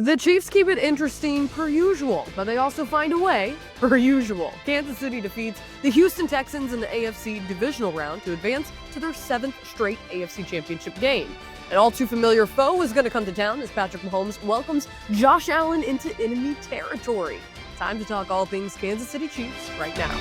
The Chiefs keep it interesting per usual, but they also find a way per usual. Kansas City defeats the Houston Texans in the AFC divisional round to advance to their 7th straight AFC Championship game. An all-too-familiar foe is going to come to town as Patrick Mahomes welcomes Josh Allen into enemy territory. Time to talk all things Kansas City Chiefs right now.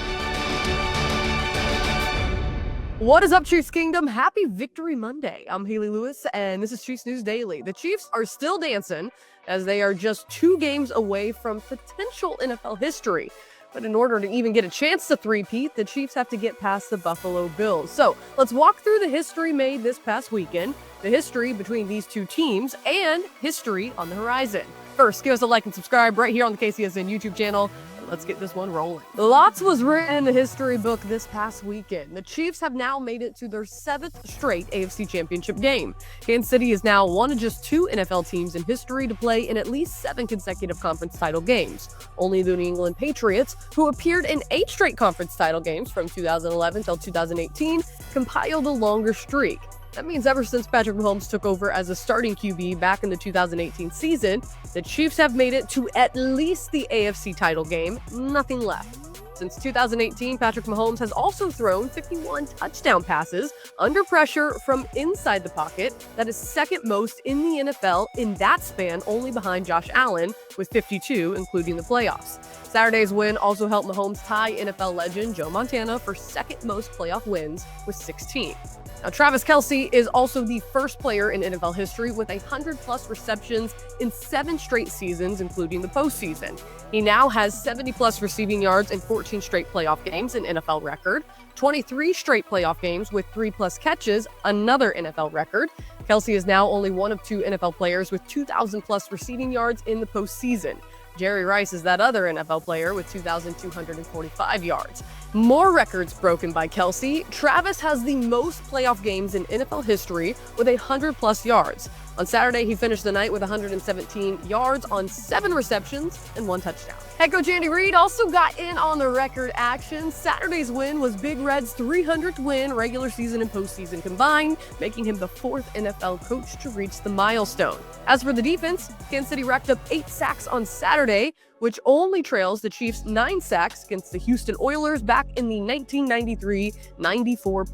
What is up, Chiefs Kingdom? Happy Victory Monday. I'm Hayley Lewis, and this is Chiefs News Daily. The Chiefs are still dancing as they are just 2 games away from potential NFL history. But in order to even get a chance to three-peat, the Chiefs have to get past the Buffalo Bills. So let's walk through the history made this past weekend, the history between these 2 teams, and history on the horizon. First, give us a like and subscribe right here on the KCSN YouTube channel. Let's get this one rolling. Lots was written in the history book this past weekend. The Chiefs have now made it to their 7th straight AFC Championship game. Kansas City is now one of just 2 NFL teams in history to play in at least 7 consecutive conference title games. Only the New England Patriots, who appeared in 8 straight conference title games from 2011 till 2018, compiled a longer streak. That means ever since Patrick Mahomes took over as a starting QB back in the 2018 season, the Chiefs have made it to at least the AFC title game, nothing left. Since 2018, Patrick Mahomes has also thrown 51 touchdown passes under pressure from inside the pocket. That is second most in the NFL in that span, only behind Josh Allen with 52, including the playoffs. Saturday's win also helped Mahomes tie NFL legend Joe Montana for second most playoff wins with 16. Now, Travis Kelce is also the first player in NFL history with 100-plus receptions in 7 straight seasons, including the postseason. He now has 70-plus receiving yards in 14 straight playoff games, an NFL record, 23 straight playoff games with 3-plus catches, another NFL record. Kelce is now only one of 2 NFL players with 2,000-plus receiving yards in the postseason. Jerry Rice is that other NFL player with 2,245 yards. More records broken by Kelce. Travis has the most playoff games in NFL history with 100-plus yards. On Saturday, he finished the night with 117 yards on 7 receptions and 1 touchdown. Head coach Reid also got in on the record action. Saturday's win was Big Red's 300th win, regular season and postseason combined, making him the 4th NFL coach to reach the milestone. As for the defense, Kansas City racked up 8 sacks on Saturday, which only trails the Chiefs' 9 sacks against the Houston Oilers back in the 1993-94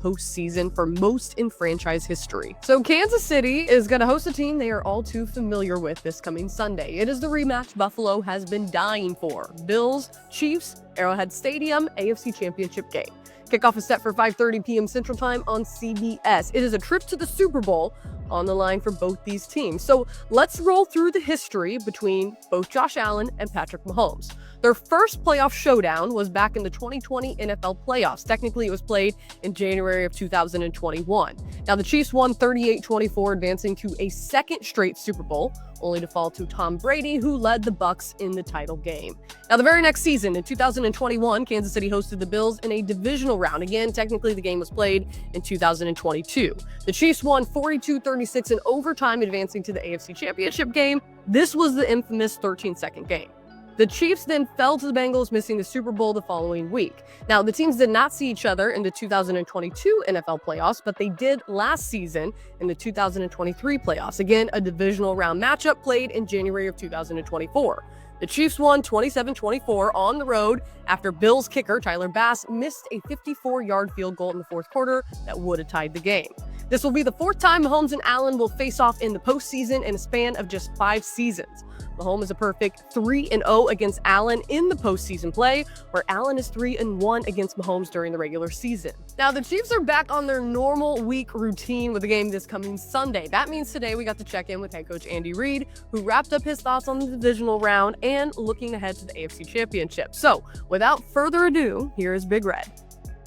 postseason for most in franchise history. So Kansas City is going to host a team they are all too familiar with this coming Sunday. It is the rematch Buffalo has been dying for. Bills, Chiefs, Arrowhead Stadium, AFC Championship game. Kickoff is set for 5:30 p.m. Central Time on CBS. It is a trip to the Super Bowl on the line for both these teams. So let's roll through the history between both Josh Allen and Patrick Mahomes. Their first playoff showdown was back in the 2020 NFL playoffs. Technically, it was played in January of 2021. Now, the Chiefs won 38-24, advancing to a second straight Super Bowl, only to fall to Tom Brady, who led the Bucs in the title game. Now, the very next season, in 2021, Kansas City hosted the Bills in a divisional round. Again, technically, the game was played in 2022. The Chiefs won 42-36 in overtime, advancing to the AFC Championship game. This was the infamous 13-second game. The Chiefs then fell to the Bengals, missing the Super Bowl the following week. Now, the teams did not see each other in the 2022 NFL playoffs, but they did last season in the 2023 playoffs. Again, a divisional round matchup played in January of 2024. The Chiefs won 27-24 on the road after Bills kicker Tyler Bass missed a 54-yard field goal in the 4th quarter that would have tied the game. This will be the 4th time Mahomes and Allen will face off in the postseason in a span of just 5 seasons. Mahomes is a perfect 3-0 against Allen in the postseason play, where Allen is 3-1 against Mahomes during the regular season. Now, the Chiefs are back on their normal week routine with the game this coming Sunday. That means today we got to check in with head coach Reid, who wrapped up his thoughts on the divisional round and looking ahead to the AFC Championship. So, without further ado, here is Big Red.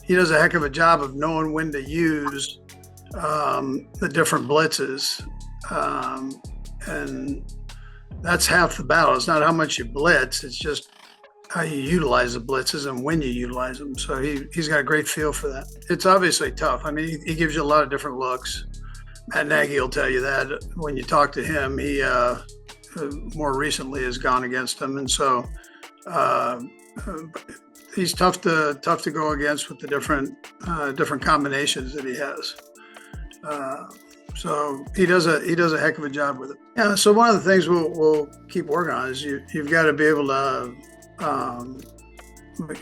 He does a heck of a job of knowing when to use the different blitzes, and that's half the battle. It's not how much you blitz, it's just how you utilize the blitzes and when you utilize them. So he's got a great feel for that. It's obviously tough. I mean, he gives you a lot of different looks. Matt Nagy will tell you that when you talk to him. He more recently has gone against him, and so he's tough to go against with the different combinations that he has. So he does a heck of a job with it. Yeah. So one of the things we'll keep working on is you've got to be able to,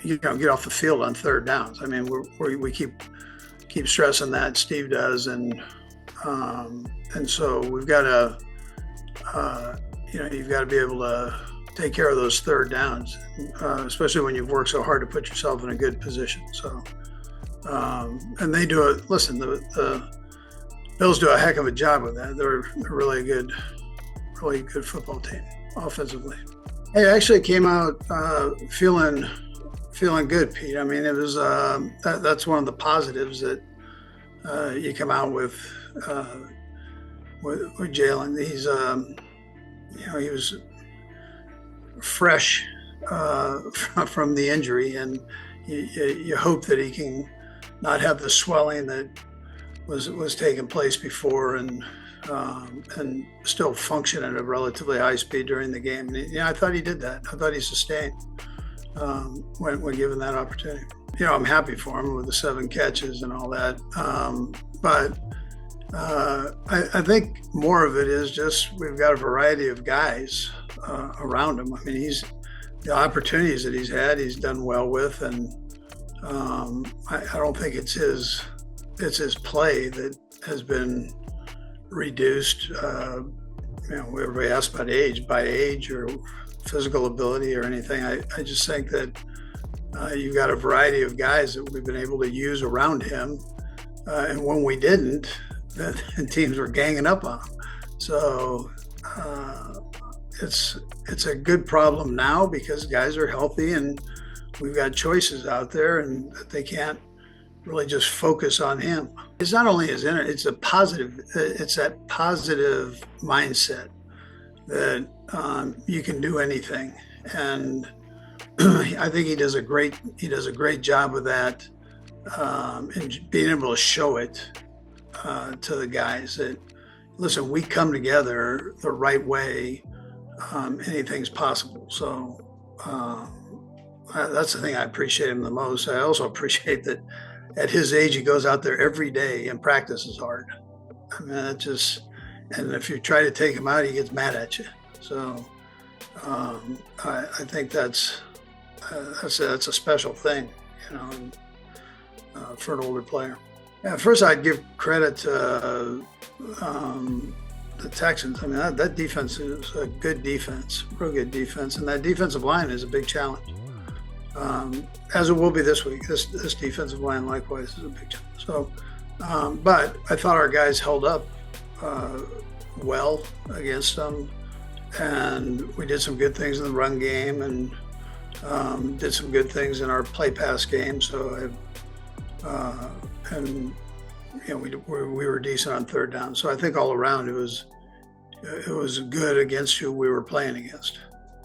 get off the field on third downs. I mean, we keep stressing that. Steve does, and so we've got to, you've got to be able to take care of those third downs, especially when you've worked so hard to put yourself in a good position. So, and they do it. Listen, the Bills do a heck of a job with that. They're really good football team offensively. Hey, I actually came out feeling good, Pete. I mean, it was that's one of the positives that you come out with Jalen. He's he was fresh from the injury, and you hope that he can not have the swelling that was taking place before, and still function at a relatively high speed during the game. And, I thought he did that. I thought he sustained when given that opportunity. I'm happy for him with the 7 catches and all that. But I think more of it is just we've got a variety of guys around him. I mean, the opportunities that he's had, he's done well with, and I don't think it's his play that has been reduced. Everybody asks about by age or physical ability or anything. I just think that you've got a variety of guys that we've been able to use around him, and when we didn't, then teams were ganging up on him. So it's a good problem now because guys are healthy and we've got choices out there, and they can't really just focus on him. It's not only his inner, it's that positive mindset that you can do anything. And I think he does a great job with that, and being able to show it to the guys that, listen, we come together the right way, anything's possible. So that's the thing I appreciate him the most. I also appreciate that at his age, he goes out there every day and practices hard. I mean, and if you try to take him out, he gets mad at you. So I think that's a special thing, for an older player. Yeah, first I'd give credit to the Texans. I mean, that defense is a good defense, real good defense, and that defensive line is a big challenge. As it will be this week. This defensive line likewise is a big challenge. So, but I thought our guys held up well against them, and we did some good things in the run game, and did some good things in our play pass game. So, we were decent on third down. So I think all around it was good against who we were playing against.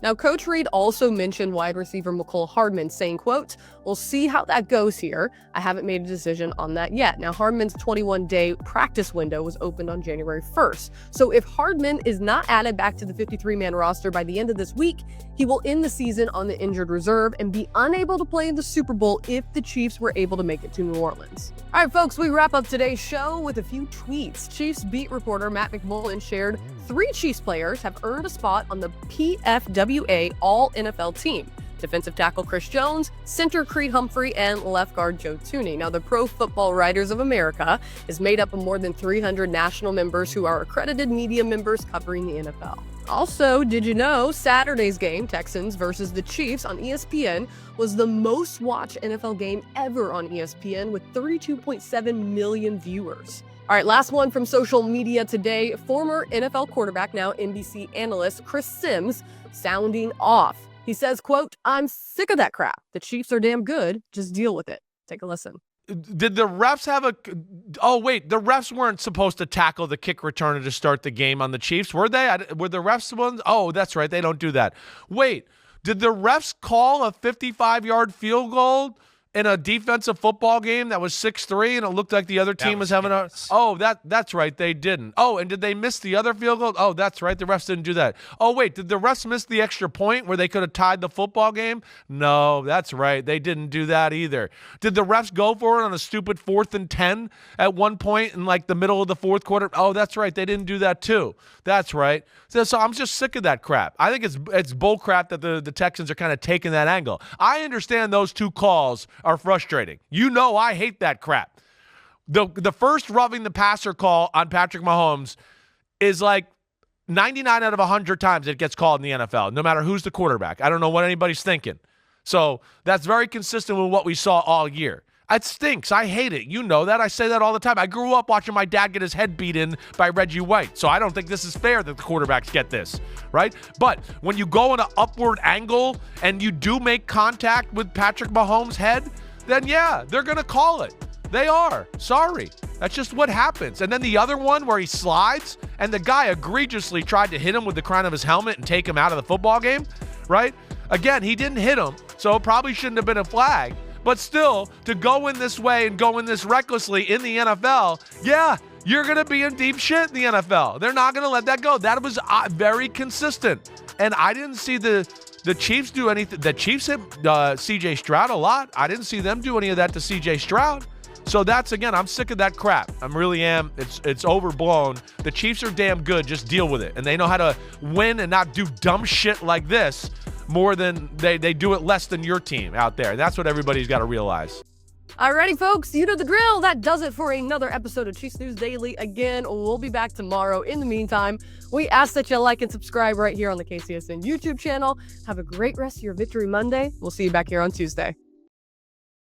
Now, Coach Reid also mentioned wide receiver McCole Hardman, saying, quote, "We'll see how that goes here. I haven't made a decision on that yet." Now, Hardman's 21-day practice window was opened on January 1st. So if Hardman is not added back to the 53-man roster by the end of this week, he will end the season on the injured reserve and be unable to play in the Super Bowl if the Chiefs were able to make it to New Orleans. All right, folks, we wrap up today's show with a few tweets. Chiefs beat reporter Matt McMullen shared 3 Chiefs players have earned a spot on the PFWA All-NFL team. Defensive tackle Chris Jones, center Creed Humphrey, and left guard Joe Thuney. Now, the Pro Football Writers of America is made up of more than 300 national members who are accredited media members covering the NFL. Also, did you know Saturday's game, Texans versus the Chiefs on ESPN, was the most watched NFL game ever on ESPN with 32.7 million viewers. All right, last one from social media today. Former NFL quarterback, now NBC analyst Chris Sims, sounding off. He says, quote, "I'm sick of that crap. The Chiefs are damn good. Just deal with it." Take a listen. Did the refs have oh, wait, the refs weren't supposed to tackle the kick returner to start the game on the Chiefs, were they? Were the refs the ones? Oh, that's right. They don't do that. Wait, did the refs call a 55-yard field goal in a defensive football game that was 6-3 and it looked like the other team was having a – oh, that's right. They didn't. Oh, and did they miss the other field goal? Oh, that's right. The refs didn't do that. Oh, wait. Did the refs miss the extra point where they could have tied the football game? No, that's right. They didn't do that either. Did the refs go for it on a stupid 4th and 10 at one point in like the middle of the fourth quarter? Oh, that's right. They didn't do that too. That's right. So I'm just sick of that crap. I think it's bull crap that the Texans are kind of taking that angle. I understand those two calls are frustrating. You know I hate that crap. The first roughing the passer call on Patrick Mahomes is like 99 out of 100 times it gets called in the NFL, no matter who's the quarterback. I don't know what anybody's thinking. So that's very consistent with what we saw all year. It stinks. I hate it. You know that. I say that all the time. I grew up watching my dad get his head beat in by Reggie White. So I don't think this is fair that the quarterbacks get this, right? But when you go in an upward angle and you do make contact with Patrick Mahomes' head, then yeah, they're going to call it. They are. Sorry. That's just what happens. And then the other one where he slides and the guy egregiously tried to hit him with the crown of his helmet and take him out of the football game, right? Again, he didn't hit him, so it probably shouldn't have been a flag. But still, to go in this way and go in this recklessly in the NFL, yeah, you're going to be in deep shit in the NFL. They're not going to let that go. That was very consistent. And I didn't see the Chiefs do anything. The Chiefs hit C.J. Stroud a lot. I didn't see them do any of that to C.J. Stroud. So that's, again, I'm sick of that crap. I really am. It's overblown. The Chiefs are damn good. Just deal with it. And they know how to win and not do dumb shit like this more than they do it less than your team out there. That's what everybody's got to realize. Alrighty, folks, you know the drill. That does it for another episode of Chiefs News Daily. Again, we'll be back tomorrow. In the meantime, we ask that you like and subscribe right here on the KCSN YouTube channel. Have a great rest of your Victory Monday. We'll see you back here on Tuesday.